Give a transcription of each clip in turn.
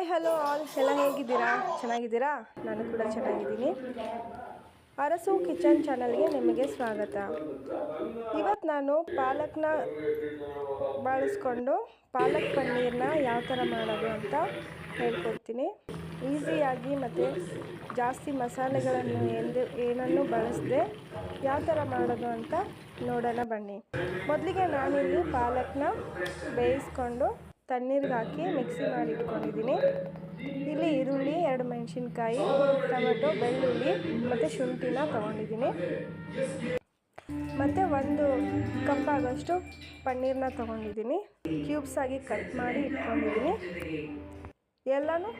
Hello all, ಎಲ್ಲ ಹೇಗಿದ್ದೀರಾ? ಚೆನ್ನಾಗಿದ್ದೀರಾ? ನಾನು ಕೂಡ ಚೆನ್ನಾಗಿದ್ದೀನಿ. ಅರಸು ಕಿಚನ್ ಚಾನಲ್ಗೆ ನಿಮಗೆ ಸ್ವಾಗತ. ಇವತ್ತು ನಾನು ಪಾಲಕ್ನ ಬಳಸ್ಕೊಂಡು ಪಾಲಕ್ ಪನ್ನೀರ್ನ ಯಾವ ಥರ ಮಾಡೋದು ಅಂತ ಹೇಳ್ಕೊಡ್ತೀನಿ. ಈಸಿಯಾಗಿ ಮತ್ತು ಜಾಸ್ತಿ ಮಸಾಲೆಗಳನ್ನು ಏನನ್ನು ಬಳಸದೆ ಯಾವ ಥರ ಮಾಡೋದು ಅಂತ ನೋಡೋಣ ಬನ್ನಿ. ಮೊದಲಿಗೆ ನಾನಿಲ್ಲಿ ಪಾಲಕ್ನ ಬೇಯಿಸ್ಕೊಂಡು ತಣ್ಣೀರಿಗೆ ಹಾಕಿ ಮಿಕ್ಸಿ ಮಾಡಿ ಇಟ್ಕೊಂಡಿದ್ದೀನಿ. ಇಲ್ಲಿ ಈರುಳ್ಳಿ, 2 ಮೆಣಸಿನ್ಕಾಯಿ, ಟೊಮೆಟೊ, ಬೆಳ್ಳುಳ್ಳಿ ಮತ್ತು ಶುಂಠಿನ ತೊಗೊಂಡಿದ್ದೀನಿ. ಮತ್ತು 1 ಕಪ್ ಆಗೋಷ್ಟು ಪನ್ನೀರನ್ನ ತೊಗೊಂಡಿದ್ದೀನಿ. ಕ್ಯೂಬ್ಸ್ ಆಗಿ ಕಟ್ ಮಾಡಿ ಇಟ್ಕೊಂಡಿದ್ದೀನಿ. ಎಲ್ಲನೂ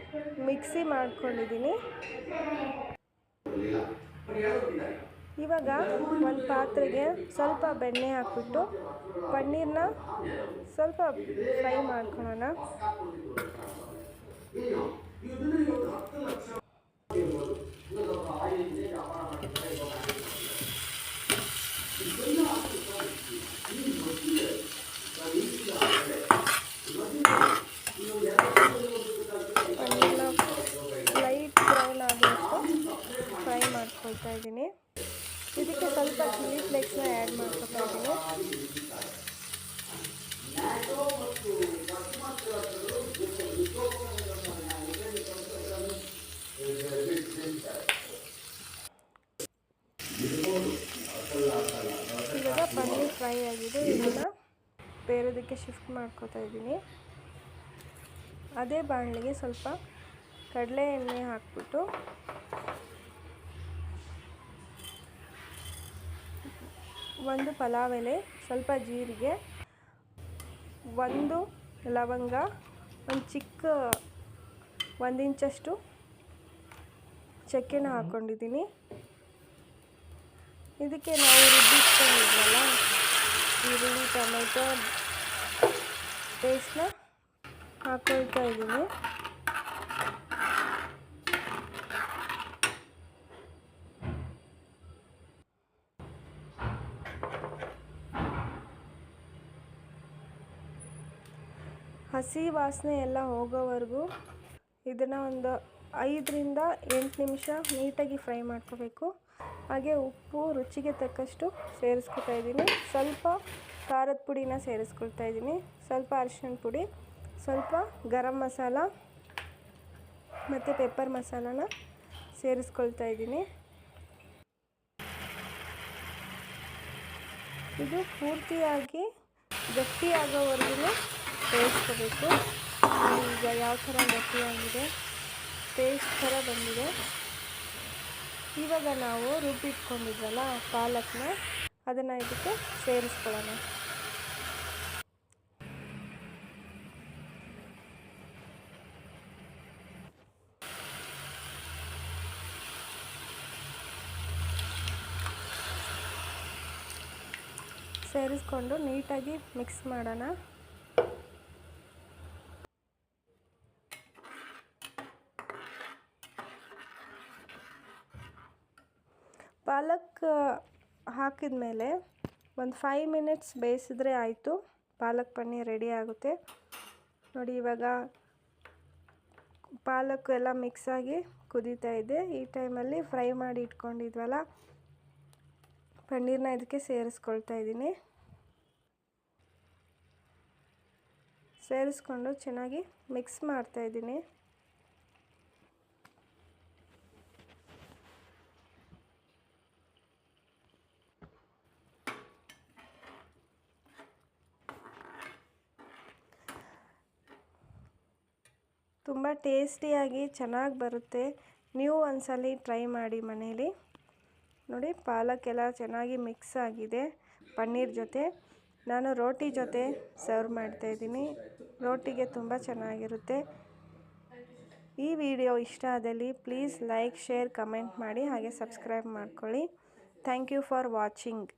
ಮಿಕ್ಸಿ ಮಾಡ್ಕೊಂಡಿದ್ದೀನಿ. ಇವಾಗ ಒಂದು ಪಾತ್ರೆಗೆ ಸ್ವಲ್ಪ ಬೆಣ್ಣೆ ಹಾಕ್ಬಿಟ್ಟು ಪನ್ನೀರನ್ನ ಸ್ವಲ್ಪ ಫ್ರೈ ಮಾಡ್ಕೊಳ್ಳೋಣ. ಪನ್ನೀರನ್ನ ಲೈಟ್ ಬ್ರೌನ್ ಆಗೋಷ್ಟು ಫ್ರೈ ಮಾಡ್ಕೊಳ್ತಾ ಇದ್ದೀನಿ. ಇದಕ್ಕೆ ಸ್ವಲ್ಪ ಚಿಲ್ಲಿ ಫ್ಲೇಕ್ಸ್ನ ಆ್ಯಡ್ ಮಾಡ್ಕೊತಾ ಇದ್ದೀನಿ. ಇವಾಗ ಪನ್ನೀರ್ ಫ್ರೈ ಆಗಿದೆ. ಇದನ್ನು ಬೇರೆದಕ್ಕೆ ಶಿಫ್ಟ್ ಮಾಡ್ಕೊತಾ ಇದ್ದೀನಿ. ಅದೇ ಬಾಣಲಿಗೆ ಸ್ವಲ್ಪ ಕಡಲೆ ಎಣ್ಣೆ ಹಾಕ್ಬಿಟ್ಟು ಒಂದು ಪಲಾವ್ ಎಲೆ, ಸ್ವಲ್ಪ ಜೀರಿಗೆ, 1 ಲವಂಗ, ಒಂದು ಚಿಕ್ಕ 1 ಇಂಚಷ್ಟು ಚಕ್ಕೆನ ಹಾಕ್ಕೊಂಡಿದ್ದೀನಿ. ಇದಕ್ಕೆ ನಾವು ರುಬ್ಬಿಟ್ಕೊಂಡಿದ್ವಲ್ಲ ಈರುಳ್ಳಿ ಟೊಮೆಟೊ ಪೇಸ್ಟ್ನ ಹಾಕ್ಕೊಳ್ತಾ ಇದ್ದೀನಿ. ಹಸಿ ವಾಸನೆ ಎಲ್ಲ ಹೋಗೋವರೆಗೂ ಇದನ್ನು ಒಂದು 5 ರಿಂದ 8 ನಿಮಿಷ ನೀಟಾಗಿ ಫ್ರೈ ಮಾಡ್ಕೋಬೇಕು. ಹಾಗೆ ಉಪ್ಪು ರುಚಿಗೆ ತಕ್ಕಷ್ಟು ಸೇರಿಸ್ಕೊತಾ ಇದ್ದೀನಿ. ಸ್ವಲ್ಪ ಖಾರದ ಪುಡಿನ ಸೇರಿಸ್ಕೊಳ್ತಾ ಇದ್ದೀನಿ. ಸ್ವಲ್ಪ ಅರಿಶಿಣ ಪುಡಿ, ಸ್ವಲ್ಪ ಗರಂ ಮಸಾಲ ಮತ್ತು ಪೆಪ್ಪರ್ ಮಸಾಲಾನ ಸೇರಿಸ್ಕೊಳ್ತಾ ಇದ್ದೀನಿ. ಇದು ಪೂರ್ತಿಯಾಗಿ ಗಟ್ಟಿ ಆಗೋವರೆಗೂ ಬೇಯಿಸ್ಕೋಬೇಕು. ಈಗ ಯಾವ ಥರ ಗಟ್ಟಿಯಾಗಿದೆ, ಪೇಸ್ಟ್ ಥರ ಬಂದಿದೆ. ಇವಾಗ ನಾವು ರುಬ್ಬಿಟ್ಕೊಂಡಿದ್ವಲ್ಲ ಪಾಲಕ್ನ, ಅದನ್ನು ಇದಕ್ಕೆ ಸೇರಿಸ್ಕೊಳ್ಳೋಣ. ಸೇರಿಸ್ಕೊಂಡು ನೀಟಾಗಿ ಮಿಕ್ಸ್ ಮಾಡೋಣ. ಪಾಲಕ್ ಹಾಕಿದ ಮೇಲೆ ಒಂದು 5 ಮಿನಿಟ್ಸ್ ಬೇಯಿಸಿದ್ರೆ ಆಯಿತು. ಪಾಲಕ್ ಪನ್ನೀರ್ ರೆಡಿ ಆಗುತ್ತೆ. ನೋಡಿ, ಇವಾಗ ಪಾಲಕ್ ಎಲ್ಲ ಮಿಕ್ಸಾಗಿ ಕುದೀತಾ ಇದೆ. ಈ ಟೈಮಲ್ಲಿ ಫ್ರೈ ಮಾಡಿ ಇಟ್ಕೊಂಡಿದ್ವಲ್ಲ ಪನ್ನೀರನ್ನ ಇದಕ್ಕೆ ಸೇರಿಸ್ಕೊಳ್ತಾ ಇದ್ದೀನಿ. ಸೇರಿಸ್ಕೊಂಡು ಚೆನ್ನಾಗಿ ಮಿಕ್ಸ್ ಮಾಡ್ತಾ ಇದ್ದೀನಿ. ತುಂಬ ಟೇಸ್ಟಿಯಾಗಿ ಚೆನ್ನಾಗಿ ಬರುತ್ತೆ. ನೀವು ಒಂದ್ಸಲ ಟ್ರೈ ಮಾಡಿ ಮನೇಲಿ. ನೋಡಿ, ಪಾಲಕ್ ಎಲ್ಲ ಚೆನ್ನಾಗಿ ಮಿಕ್ಸ್ ಆಗಿದೆ ಪನ್ನೀರ್ ಜೊತೆ. ನಾನು ರೋಟಿ ಜೊತೆ ಸರ್ವ್ ಮಾಡ್ತಾಯಿದ್ದೀನಿ. ರೋಟಿಗೆ ತುಂಬ ಚೆನ್ನಾಗಿರುತ್ತೆ. ಈ ವಿಡಿಯೋ ಇಷ್ಟ ಆದಲ್ಲಿ ಪ್ಲೀಸ್ ಲೈಕ್, ಶೇರ್, ಕಮೆಂಟ್ ಮಾಡಿ. ಹಾಗೆ ಸಬ್ಸ್ಕ್ರೈಬ್ ಮಾಡ್ಕೊಳ್ಳಿ. Thank you for watching.